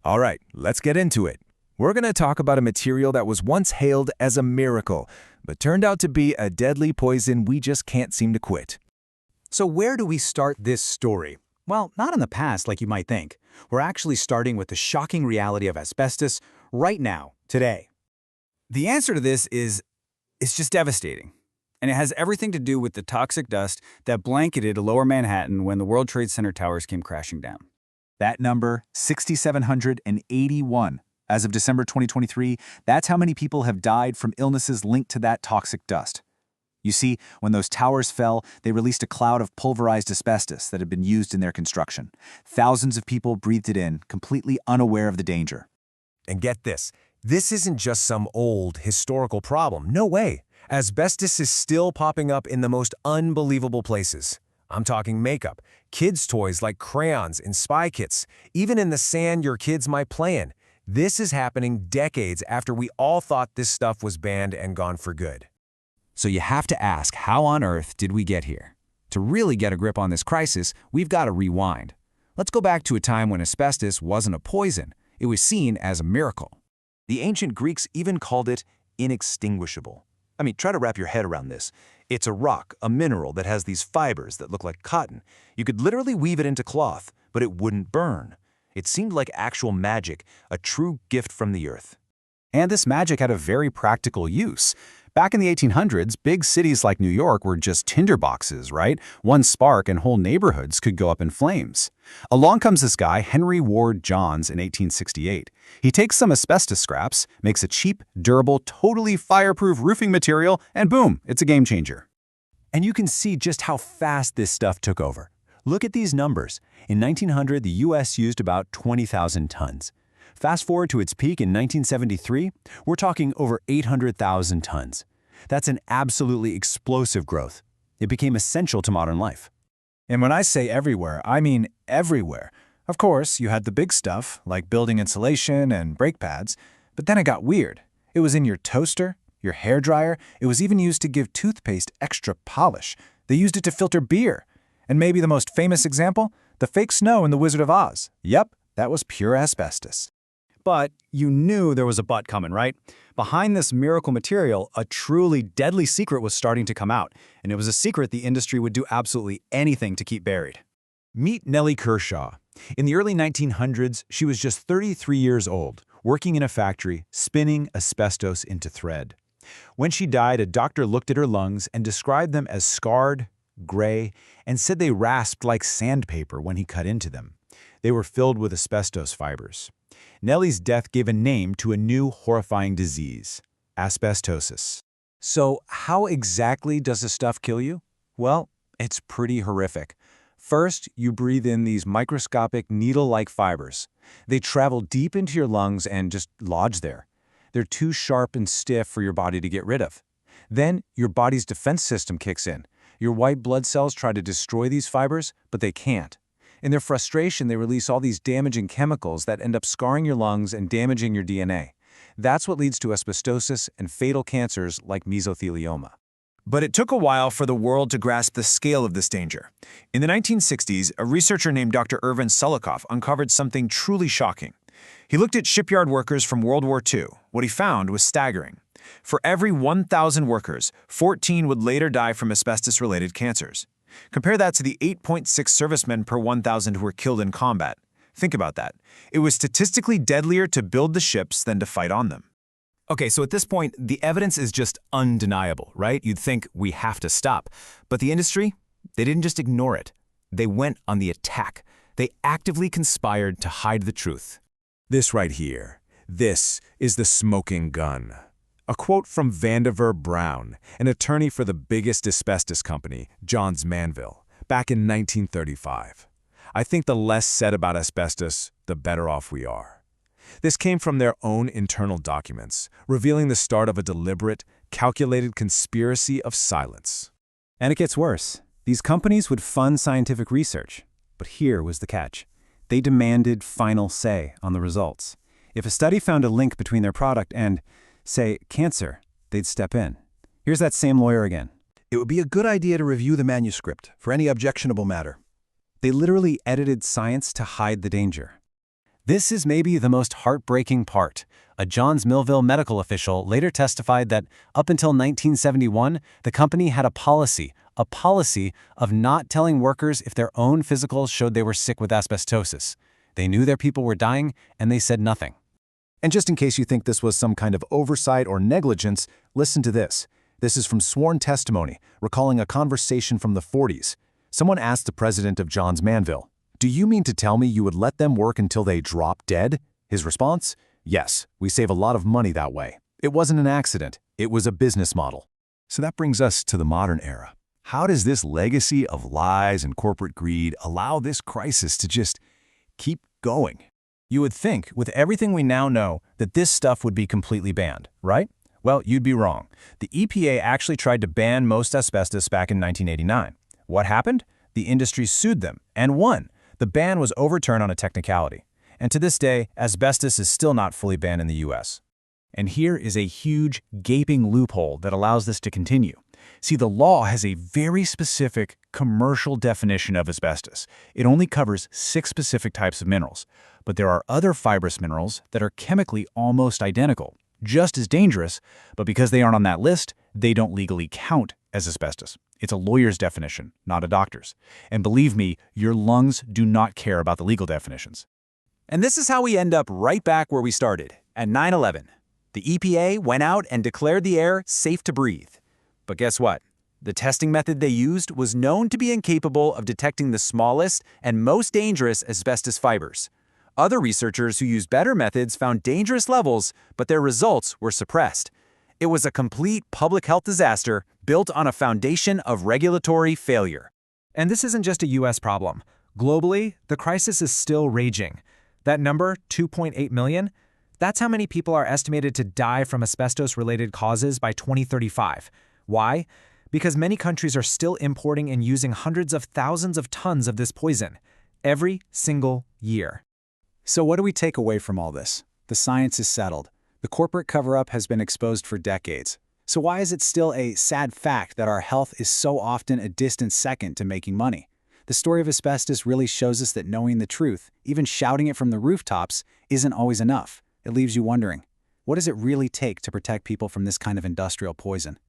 All right, let's get into it. We're going to talk about a material that was once hailed as a miracle, but turned out to be a deadly poison we just can't seem to quit. So where do we start this story? Well, not in the past like you might think. We're actually starting with the shocking reality of asbestos right now, today. The answer to this is, it's just devastating. And it has everything to do with the toxic dust that blanketed Lower Manhattan when the World Trade Center towers came crashing down. That number, 6,781. As of December 2023, that's how many people have died from illnesses linked to that toxic dust. You see, when those towers fell, they released a cloud of pulverized asbestos that had been used in their construction. Thousands of people breathed it in, completely unaware of the danger. And get this isn't just some old historical problem. No way. Asbestos is still popping up in the most unbelievable places. I'm talking makeup, kids' toys like crayons and spy kits, even in the sand your kids might play in. This is happening decades after we all thought this stuff was banned and gone for good. So you have to ask, how on earth did we get here? To really get a grip on this crisis, we've got to rewind. Let's go back to a time when asbestos wasn't a poison. It was seen as a miracle. The ancient Greeks even called it inextinguishable. I mean, try to wrap your head around this. It's a rock, a mineral that has these fibers that look like cotton. You could literally weave it into cloth, but it wouldn't burn. It seemed like actual magic, a true gift from the earth. And this magic had a very practical use. Back in the 1800s, big cities like New York were just tinderboxes, right? One spark and whole neighborhoods could go up in flames. Along comes this guy, Henry Ward Johns, in 1868. He takes some asbestos scraps, makes a cheap, durable, totally fireproof roofing material, and boom, it's a game changer. And you can see just how fast this stuff took over. Look at these numbers. In 1900, the U.S. used about 20,000 tons. Fast forward to its peak in 1973, we're talking over 800,000 tons. That's an absolutely explosive growth. It became essential to modern life. And when I say everywhere, I mean everywhere. Of course, you had the big stuff, like building insulation and brake pads, but then it got weird. It was in your toaster, your hairdryer, it was even used to give toothpaste extra polish. They used it to filter beer. And maybe the most famous example? The fake snow in The Wizard of Oz. Yep, that was pure asbestos. But you knew there was a but coming, right? Behind this miracle material, a truly deadly secret was starting to come out, and it was a secret the industry would do absolutely anything to keep buried. Meet Nellie Kershaw. In the early 1900s, she was just 33 years old, working in a factory, spinning asbestos into thread. When she died, a doctor looked at her lungs and described them as scarred, gray, and said they rasped like sandpaper when he cut into them. They were filled with asbestos fibers. Nellie's death gave a name to a new horrifying disease, asbestosis. So how exactly does this stuff kill you? Well, it's pretty horrific. First, you breathe in these microscopic needle-like fibers. They travel deep into your lungs and just lodge there. They're too sharp and stiff for your body to get rid of. Then, your body's defense system kicks in. Your white blood cells try to destroy these fibers, but they can't. In their frustration, they release all these damaging chemicals that end up scarring your lungs and damaging your DNA. That's what leads to asbestosis and fatal cancers like mesothelioma. But it took a while for the world to grasp the scale of this danger. In the 1960s, a researcher named Dr. Ervin Sulikoff uncovered something truly shocking. He looked at shipyard workers from World War II. What he found was staggering. For every 1,000 workers, 14 would later die from asbestos-related cancers. Compare that to the 8.6 servicemen per 1,000 who were killed in combat. Think about that. It was statistically deadlier to build the ships than to fight on them. Okay, so at this point, the evidence is just undeniable, right? You'd think we have to stop. But the industry, they didn't just ignore it. They went on the attack. They actively conspired to hide the truth. This right here, this is the smoking gun. A quote from Vandiver Brown, an attorney for the biggest asbestos company, Johns Manville, back in 1935. I think the less said about asbestos, the better off we are. This came from their own internal documents, revealing the start of a deliberate, calculated conspiracy of silence. And it gets worse. These companies would fund scientific research. But here was the catch. They demanded final say on the results. If a study found a link between their product and, say, cancer, they'd step in. Here's that same lawyer again. It would be a good idea to review the manuscript for any objectionable matter. They literally edited science to hide the danger. This is maybe the most heartbreaking part. A Johns Millville medical official later testified that up until 1971, the company had a policy of not telling workers if their own physicals showed they were sick with asbestosis. They knew their people were dying, and they said nothing. And just in case you think this was some kind of oversight or negligence, listen to this. This is from sworn testimony, recalling a conversation from the 40s. Someone asked the president of Johns Manville, "Do you mean to tell me you would let them work until they drop dead?" His response? "Yes, we save a lot of money that way. It wasn't an accident. It was a business model." So that brings us to the modern era. How does this legacy of lies and corporate greed allow this crisis to just keep going? You would think, with everything we now know, that this stuff would be completely banned, right? Well, you'd be wrong. The EPA actually tried to ban most asbestos back in 1989. What happened? The industry sued them and won. The ban was overturned on a technicality. And to this day, asbestos is still not fully banned in the US. And here is a huge, gaping loophole that allows this to continue. See, the law has a very specific commercial definition of asbestos. It only covers 6 specific types of minerals. But there are other fibrous minerals that are chemically almost identical, just as dangerous, but because they aren't on that list, they don't legally count as asbestos. It's a lawyer's definition, not a doctor's. And believe me, your lungs do not care about the legal definitions. And this is how we end up right back where we started, at 9/11. The EPA went out and declared the air safe to breathe. But guess what? The testing method they used was known to be incapable of detecting the smallest and most dangerous asbestos fibers. Other researchers who used better methods found dangerous levels, but their results were suppressed. It was a complete public health disaster built on a foundation of regulatory failure. And this isn't just a US problem. Globally, the crisis is still raging. That number, 2.8 million, that's how many people are estimated to die from asbestos-related causes by 2035. Why? Because many countries are still importing and using hundreds of thousands of tons of this poison every single year. So what do we take away from all this? The science is settled. The corporate cover-up has been exposed for decades. So why is it still a sad fact that our health is so often a distant second to making money? The story of asbestos really shows us that knowing the truth, even shouting it from the rooftops, isn't always enough. It leaves you wondering, what does it really take to protect people from this kind of industrial poison?